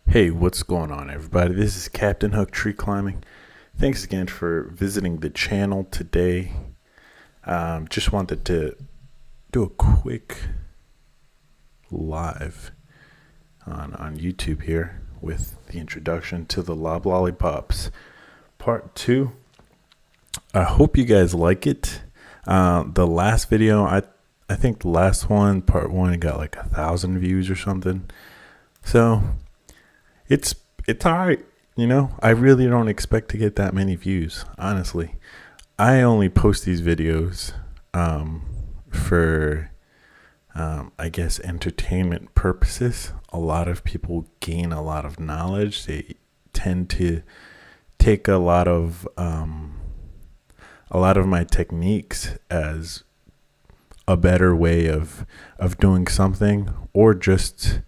Hey, what's going on, everybody? This is Captain Hook Tree Climbing. Thanks again for visiting the channel today. Just wanted to do a quick live on YouTube here with the introduction to the Loblollipops Part 2. I hope you guys like it. The last video, I think the last one, Part 1, got like 1,000 views or something. So it's alright. I really don't expect to get that many views, honestly. I only post these videos for, I guess, entertainment purposes. A lot of people gain a lot of knowledge. They tend to take a lot of my techniques as a better way of doing something, or just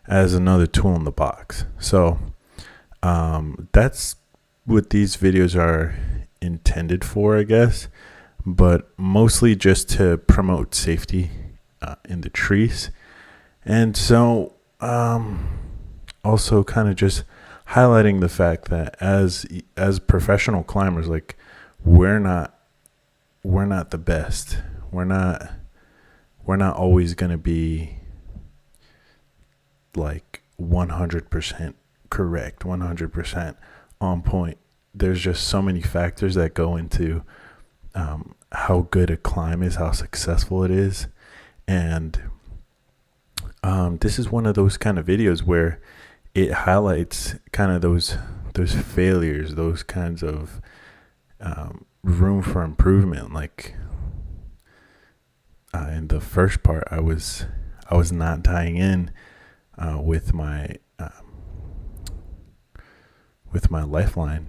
as another tool in the box. So that's what these videos are intended for, I guess, but mostly just to promote safety in the trees. And so also kind of just highlighting the fact that as professional climbers, like, we're not the best. We're not always going to be like 100% correct, 100% on point. There's just so many factors that go into how good a climb is, how successful it is. And this is one of those kind of videos where it highlights kind of those failures, those kinds of room for improvement. Like in the first part, I was not tying in with my lifeline,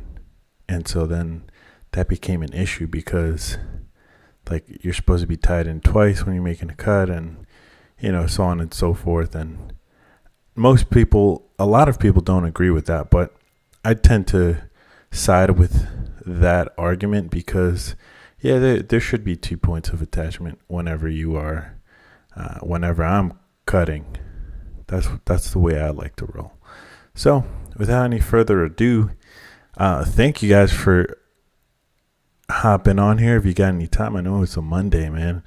and so then that became an issue, because like you're supposed to be tied in twice when you're making a cut, and so on and so forth. And a lot of people don't agree with that, but I tend to side with that argument, because there should be 2 points of attachment whenever I'm cutting. That's the way I like to roll. So without any further ado, thank you guys for hopping on here. If you got any time, I know it's a Monday, man.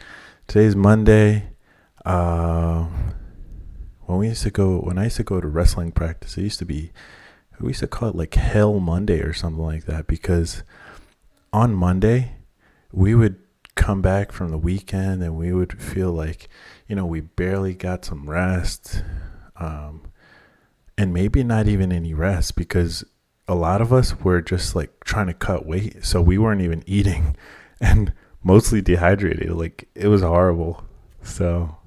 Today's Monday. When I used to go to wrestling practice, we used to call it like Hell Monday or something like that, because on Monday we would come back from the weekend and we would feel like, we barely got some rest, and maybe not even any rest, because a lot of us were just like trying to cut weight, so we weren't even eating and mostly dehydrated. Like, it was horrible. So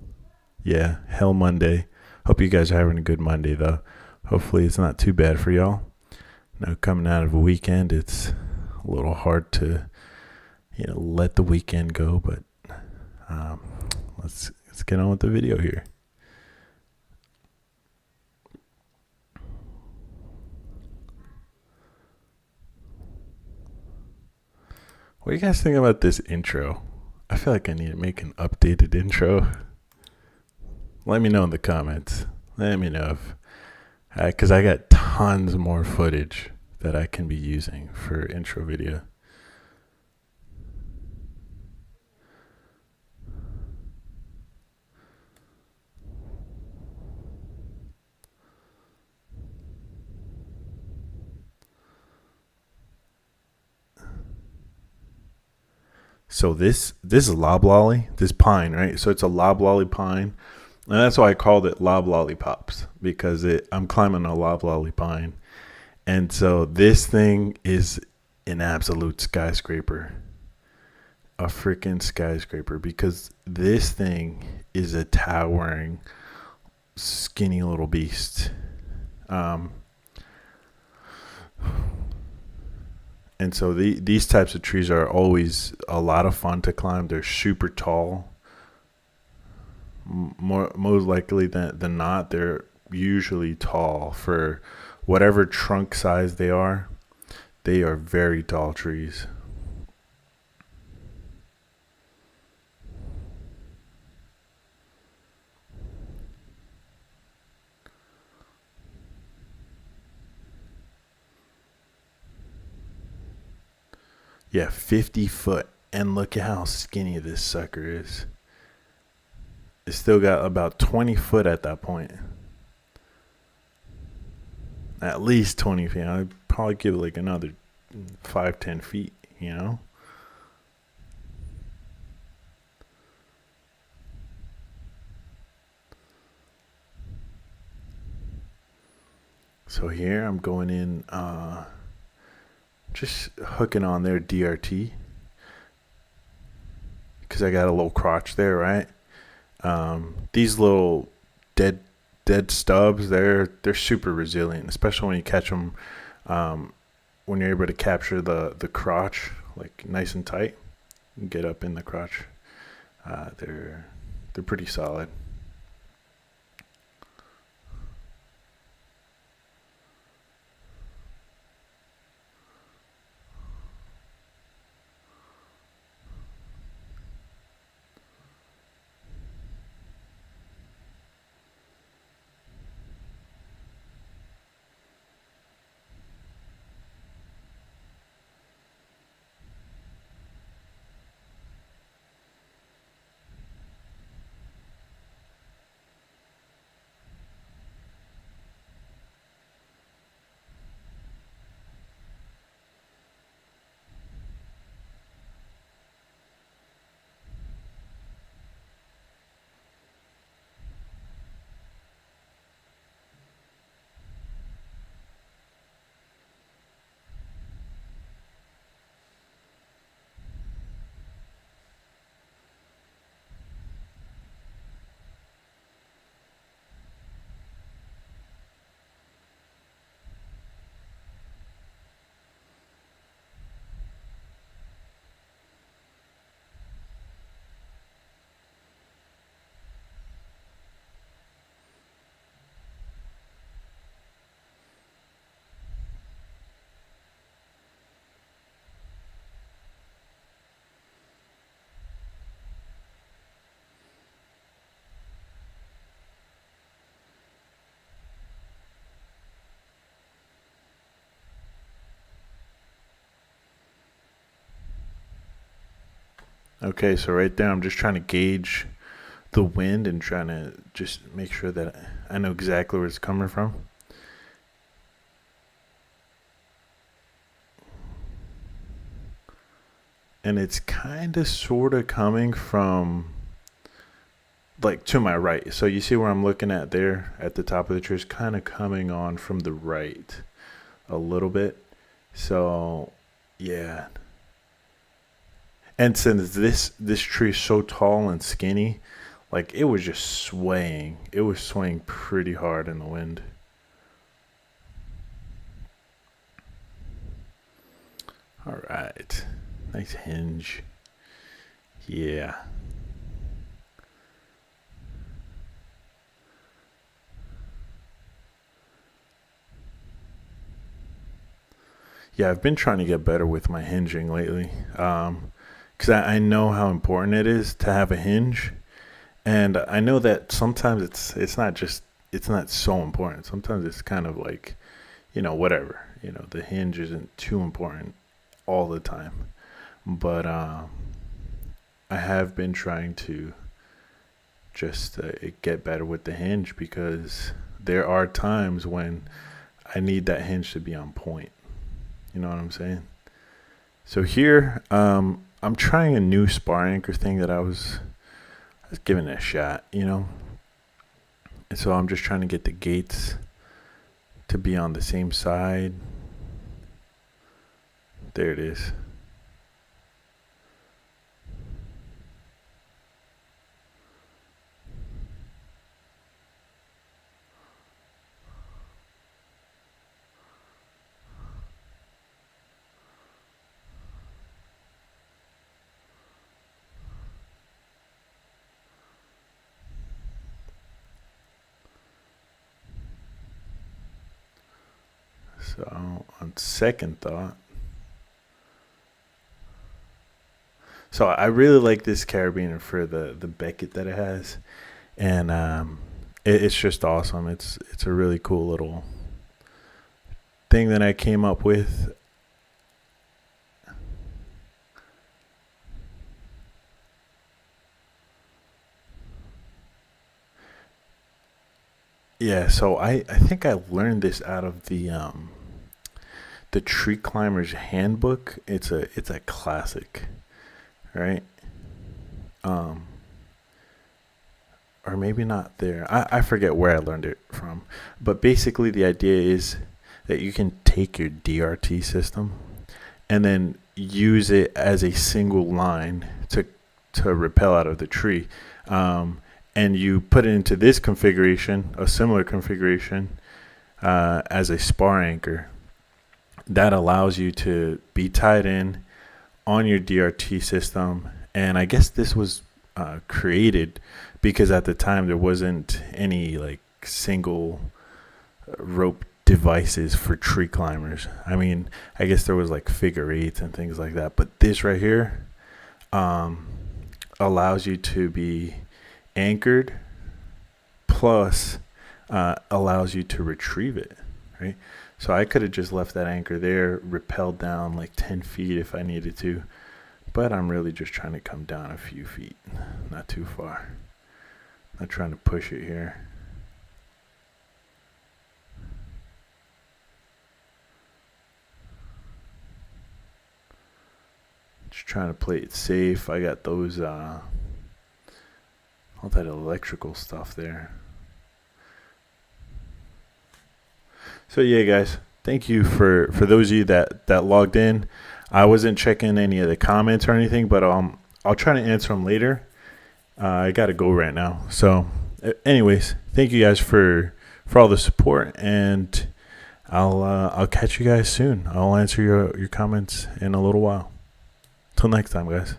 yeah, Hell Monday. Hope you guys are having a good Monday, though. Hopefully it's not too bad for y'all. Now, coming out of a weekend, it's a little hard to let the weekend go, but let's get on with the video here. What do you guys think about this intro? I feel like I need to make an updated intro. Let me know in the comments. Let me know if, because I got tons more footage that I can be using for intro video. So this is loblolly, this pine, right? So it's a loblolly pine, and that's why I called it Loblollipops, because I'm climbing a loblolly pine. And so this thing is an absolute skyscraper, a freaking skyscraper, because this thing is a towering, skinny little beast. And so these types of trees are always a lot of fun to climb. They're super tall. Most likely than not, they're usually tall for whatever trunk size they are. They are very tall trees. Yeah, 50 foot. And look at how skinny this sucker is. It's still got about 20 foot at that point. At least 20 feet. I'd probably give it like another 5, 10 feet, you know? So here I'm going in, just hooking on their DRT because I got a little crotch there, right? These little dead stubs, they're super resilient, especially when you catch them, when you're able to capture the crotch like nice and tight and get up in the crotch. They're pretty solid. Okay, so right there, I'm just trying to gauge the wind and trying to just make sure that I know exactly where it's coming from. And it's kind of sort of coming from like to my right. So you see where I'm looking at there at the top of the tree is kind of coming on from the right a little bit. So yeah. And since this tree is so tall and skinny, like it was just swaying. It was swaying pretty hard in the wind. All right. Nice hinge. Yeah. Yeah, I've been trying to get better with my hinging lately. Because I know how important it is to have a hinge. And I know that sometimes it's not just it's not so important. Sometimes it's kind of like, whatever. The hinge isn't too important all the time. But I have been trying to just get better with the hinge because there are times when I need that hinge to be on point. You know what I'm saying? So here, I'm trying a new spar anchor thing that I was giving it a shot. And so I'm just trying to get the gates to be on the same side. There it is. So on second thought, so I really like this carabiner for the Beckett that it has, and it's just awesome. It's a really cool little thing that I came up with. Yeah, so I think I learned this out of the Tree Climber's Handbook. It's a classic, right? Um, or maybe not there. I forget where I learned it from. But basically, the idea is that you can take your DRT system and then use it as a single line to rappel out of the tree. And you put it into this configuration, a similar configuration, as a spar anchor. That allows you to be tied in on your DRT system. And I guess this was created because at the time there wasn't any like single rope devices for tree climbers. I mean, I guess there was like figure eights and things like that, but this right here allows you to be anchored, plus allows you to retrieve it, right? So I could have just left that anchor there, rappelled down like 10 feet if I needed to, but I'm really just trying to come down a few feet, not too far. Not trying to push it here. Just trying to play it safe. I got those all that electrical stuff there. So yeah, guys, thank you for those of you that logged in. I wasn't checking any of the comments or anything, but I'll try to answer them later. I gotta go right now. So, anyways, thank you guys for all the support, and I'll catch you guys soon. I'll answer your comments in a little while. Till next time, guys.